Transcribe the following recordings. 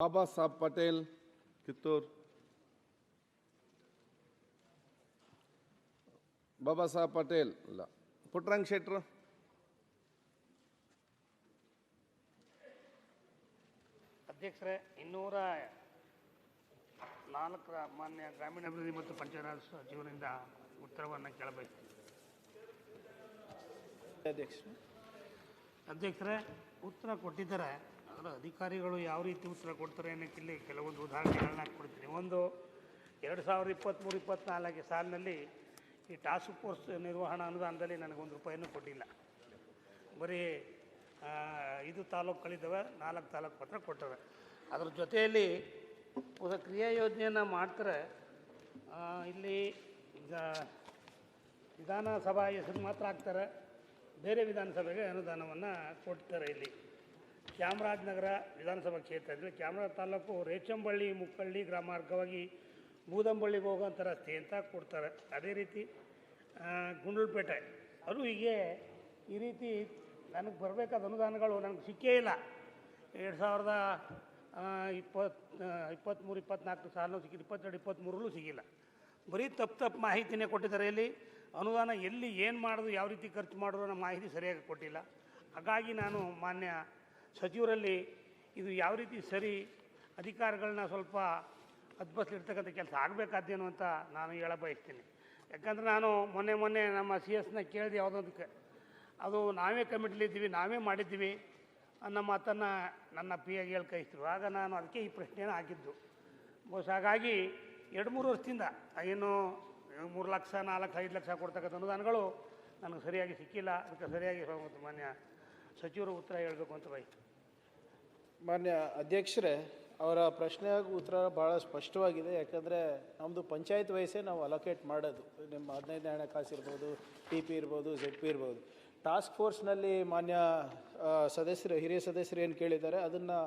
बाबा साहब पटेल कित्तूर बाबा साहब पटेल ಇಲ್ಲ ಪುಟ್ಟರಂಗ ಶೆಟ್ಟರು ಅಧ್ಯಕ್ಷರೇ 204 ಮಾನ್ಯ ಗ್ರಾಮೀಣಾಭಿವೃದ್ಧಿ ಮತ್ತು ಪಂಚಾಯತ್ ಸಚಿವರಿಂದ ಉತ್ತರವನ್ನು ಕೇಳಬಯಸ್ತೀನಿ. ಅಧ್ಯಕ್ಷರೇ ಉತ್ತರ ಕೊಟ್ಟಿದ್ದಾರೆ. ಅದರ ಅಧಿಕಾರಿಗಳು ಯಾವ ರೀತಿ ಉತ್ತರ ಕೊಡ್ತಾರೆ ಅನ್ನೋಕ್ಕೆ ಇಲ್ಲಿ ಕೆಲವೊಂದು ಉದಾಹರಣೆಗಳನ್ನ ಕೊಡ್ತೀನಿ. ಒಂದು 2023-24 ಸಾಲಿನಲ್ಲಿ ಈ ಟಾಸ್ಕ್ ಫೋರ್ಸ್ ನಿರ್ವಹಣಾ ಅನುದಾನದಲ್ಲಿ ನನಗೊಂದು ರೂಪಾಯಿನೂ ಕೊಟ್ಟಿಲ್ಲ. ಬರೀ 5 ತಾಲೂಕುಗಳಿದ್ದಾವೆ, 4 ತಾಲೂಕು ಪತ್ರ ಕೊಟ್ಟವೆ. ಅದ್ರ ಜೊತೆಯಲ್ಲಿ ಕ್ರಿಯಾ ಯೋಜನೆಯನ್ನು ಮಾಡ್ತಾರೆ. ಇಲ್ಲಿ ಈಗ ವಿಧಾನಸಭಾ ಹೆಸರು ಮಾತ್ರ ಹಾಕ್ತಾರೆ, ಬೇರೆ ವಿಧಾನಸಭೆಗೆ ಅನುದಾನವನ್ನು ಕೊಡ್ತಾರೆ. ಇಲ್ಲಿ ಚಾಮರಾಜನಗರ ವಿಧಾನಸಭಾ ಕ್ಷೇತ್ರ ಅಂದರೆ ಚಾಮರಾಜ ತಾಲೂಕು ರೇಚಂಬಳ್ಳಿ ಮುಕ್ಕಳ್ಳಿ ಗ್ರಾಮ ಮಾರ್ಗವಾಗಿ ಬೂದಂಬಳ್ಳಿಗೆ ಹೋಗೋಂಥ ರಸ್ತೆ ಅಂತ ಕೊಡ್ತಾರೆ. ಅದೇ ರೀತಿ ಗುಂಡ್ಲುಪೇಟೆ ಅದು ಹೀಗೆ ಈ ರೀತಿ ನನಗೆ ಬರಬೇಕಾದ ಅನುದಾನಗಳು ನನಗೆ ಸಿಕ್ಕೇ ಇಲ್ಲ. 2023-24 ಸಾಲೂ ಸಿಕ್ಕಿದ್ದು, 22-23 ಸಿಗಿಲ್ಲ. ಬರೀ ತಪ್ಪು ಮಾಹಿತಿನೇ ಕೊಟ್ಟಿದ್ದಾರೆ. ಇಲ್ಲಿ ಅನುದಾನ ಎಲ್ಲಿ ಏನು ಮಾಡೋದು, ಯಾವ ರೀತಿ ಖರ್ಚು ಮಾಡೋದು ಅನ್ನೋ ಮಾಹಿತಿ ಸರಿಯಾಗಿ ಕೊಟ್ಟಿಲ್ಲ. ಹಾಗಾಗಿ ನಾನು ಮಾನ್ಯ ಸಚಿವರಲ್ಲಿ ಇದು ಯಾವ ರೀತಿ ಸರಿ, ಅಧಿಕಾರಿಗಳನ್ನ ಸ್ವಲ್ಪ ಹದ್ಬಸ್ಲಿರ್ತಕ್ಕಂಥ ಕೆಲಸ ಆಗಬೇಕಾದ್ದೇನು ಅಂತ ನಾನು ಹೇಳ ಬಯಸ್ತೀನಿ. ಯಾಕಂದರೆ ನಾನು ಮೊನ್ನೆ ನಮ್ಮ CS ಕೇಳಿದೆ ಯಾವುದೊಂದಕ್ಕೆ, ಅದು ನಾವೇ ಕಮಿಟಿಲಿದ್ದೀವಿ, ನಾವೇ ಮಾಡಿದ್ದೀವಿ ಅನ್ನೋ ಮಾತನ್ನು ನನ್ನ PA ಹೇಳಿ ಕಳಿಸಿದ್ರು. ಆಗ ನಾನು ಅದಕ್ಕೆ ಈ ಪ್ರಶ್ನೆಯನ್ನು ಹಾಕಿದ್ದು. ಬಹುಶಃ ಹಾಗಾಗಿ 2-3 ವರ್ಷದಿಂದ ಏನು 3 ಲಕ್ಷ 4-5 ಲಕ್ಷ ಕೊಡ್ತಕ್ಕಂಥ ಅನುದಾನಗಳು ನನಗೆ ಸರಿಯಾಗಿ ಸಿಕ್ಕಿಲ್ಲ. ಅದಕ್ಕೆ ಸರಿಯಾಗಿ ಮಾನ್ಯ ಸಚಿವರು ಉತ್ತರ ಹೇಳಬೇಕು ಅಂತ ಬಯಸ್ತೀನಿ. ಮಾನ್ಯ ಅಧ್ಯಕ್ಷರೇ, ಅವರ ಪ್ರಶ್ನೆಗೂ ಉತ್ತರ ಭಾಳ ಸ್ಪಷ್ಟವಾಗಿದೆ. ಯಾಕಂದರೆ ನಮ್ಮದು ಪಂಚಾಯತ್ ವಯಸ್ಸೇ ನಾವು ಅಲೋಕೇಟ್ ಮಾಡೋದು. ನಿಮ್ಮ 15ನೇ ಹಣಕಾಸು ಇರ್ಬೋದು, TP ಇರ್ಬೋದು, ZP ಇರ್ಬೋದು. ಟಾಸ್ಕ್ ಫೋರ್ಸ್ನಲ್ಲಿ ಮಾನ್ಯ ಹಿರಿಯ ಸದಸ್ಯರು ಏನು ಕೇಳಿದ್ದಾರೆ ಅದನ್ನು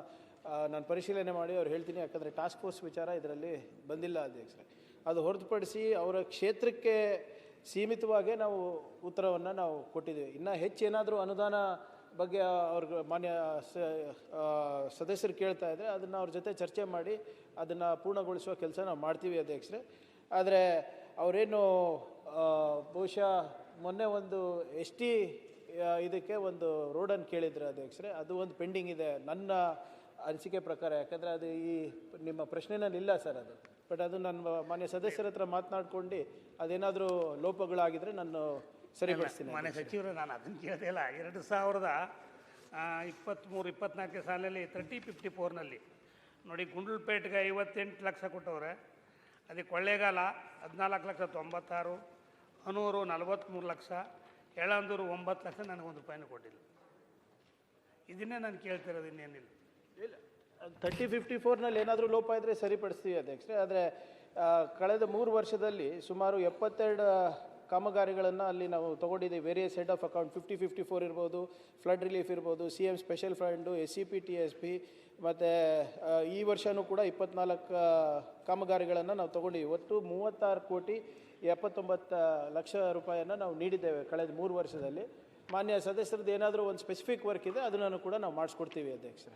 ನಾನು ಪರಿಶೀಲನೆ ಮಾಡಿ ಅವ್ರು ಹೇಳ್ತೀನಿ. ಯಾಕಂದರೆ ಟಾಸ್ಕ್ ಫೋರ್ಸ್ ವಿಚಾರ ಇದರಲ್ಲಿ ಬಂದಿಲ್ಲ ಅಧ್ಯಕ್ಷರೇ. ಅದು ಹೊರತುಪಡಿಸಿ ಅವರ ಕ್ಷೇತ್ರಕ್ಕೆ ಸೀಮಿತವಾಗೇ ನಾವು ಉತ್ತರವನ್ನು ನಾವು ಕೊಟ್ಟಿದ್ದೀವಿ. ಇನ್ನು ಹೆಚ್ಚೇನಾದರೂ ಅನುದಾನ ಬಗ್ಗೆ ಅವ್ರಿಗೆ ಮಾನ್ಯ ಸದಸ್ಯರು ಕೇಳ್ತಾ ಇದ್ದರೆ ಅದನ್ನು ಅವ್ರ ಜೊತೆ ಚರ್ಚೆ ಮಾಡಿ ಅದನ್ನು ಪೂರ್ಣಗೊಳಿಸುವ ಕೆಲಸ ನಾವು ಮಾಡ್ತೀವಿ ಅಧ್ಯಕ್ಷರೇ. ಆದರೆ ಅವರೇನು ಬಹುಶಃ ಮೊನ್ನೆ ಒಂದು ST ಇದಕ್ಕೆ ಒಂದು ರೋಡನ್ನು ಕೇಳಿದ್ರು ಅಧ್ಯಕ್ಷರೇ. ಅದು ಒಂದು ಪೆಂಡಿಂಗ್ ಇದೆ ನನ್ನ ಅನಿಸಿಕೆ ಪ್ರಕಾರ. ಯಾಕಂದರೆ ಅದು ಈ ನಿಮ್ಮ ಪ್ರಶ್ನೆನಲ್ಲಿ ಇಲ್ಲ ಸರ್ ಅದು. ಬಟ್ ಅದು ನನ್ನ ಮಾನ್ಯ ಸದಸ್ಯರ ಹತ್ರ ಮಾತನಾಡ್ಕೊಂಡು ಅದೇನಾದರೂ ಲೋಪಗಳಾಗಿದ್ದರೆ ನಾನು ಸರಿಪಡಿಸ್ತೀನಿ. ಮಾನ್ಯ ಸಚಿವರು, ನಾನು ಅದನ್ನು ಕೇಳ್ತಾ ಇಲ್ಲ. 2023-24 ಸಾಲಿನಲ್ಲಿ 3054ನಲ್ಲಿ ನೋಡಿ, ಗುಂಡ್ಲುಪೇಟೆಗೆ 58 ಲಕ್ಷ ಕೊಟ್ಟವ್ರೆ. ಅದಕ್ಕೆ ಕೊಳ್ಳೇಗಾಲ 14,96,00,000, ಹನೂರು 43 ಲಕ್ಷ, ಯಳಂದೂರು 9 ಲಕ್ಷ. ನನಗೊಂದು ರೂಪಾಯಿನೂ ಕೊಟ್ಟಿಲ್ಲ. ಇದನ್ನೇ ನಾನು ಕೇಳ್ತಿರೋದು, ಇನ್ನೇನಿಲ್ಲ. ಇಲ್ಲ, 3054ನಲ್ಲಿ ಏನಾದರೂ ಲೋಪ ಇದ್ದರೆ ಸರಿಪಡಿಸ್ತೀವಿ ಅಧ್ಯಕ್ಷರೇ. ಆದರೆ ಕಳೆದ 3 ವರ್ಷದಲ್ಲಿ ಸುಮಾರು 72 ಕಾಮಗಾರಿಗಳನ್ನು ಅಲ್ಲಿ ನಾವು ತೊಗೊಂಡಿದ್ದೀವಿ. ವೇರಿಯಸ್ ಹೆಡ್ ಆಫ್ ಅಕೌಂಟ್ 5054 ಇರ್ಬೋದು, ಫ್ಲಡ್ ರಿಲೀಫ್ ಇರ್ಬೋದು, CM special fund, SCP TSP, ಮತ್ತು ಈ ವರ್ಷವೂ ಕೂಡ 24 ಕಾಮಗಾರಿಗಳನ್ನು ನಾವು ತೊಗೊಂಡಿದ್ದೀವಿ. ಒಟ್ಟು 36,79,00,000 ರೂಪಾಯಿಯನ್ನು ನಾವು ನೀಡಿದ್ದೇವೆ ಕಳೆದ 3 ವರ್ಷದಲ್ಲಿ. ಮಾನ್ಯ ಸದಸ್ಯರದ್ದು ಏನಾದರೂ ಒಂದು ಸ್ಪೆಸಿಫಿಕ್ ವರ್ಕ್ ಇದೆ ಅದನ್ನು ಕೂಡ ನಾವು ಮಾಡಿಸ್ಕೊಡ್ತೀವಿ ಅಧ್ಯಕ್ಷರೇ.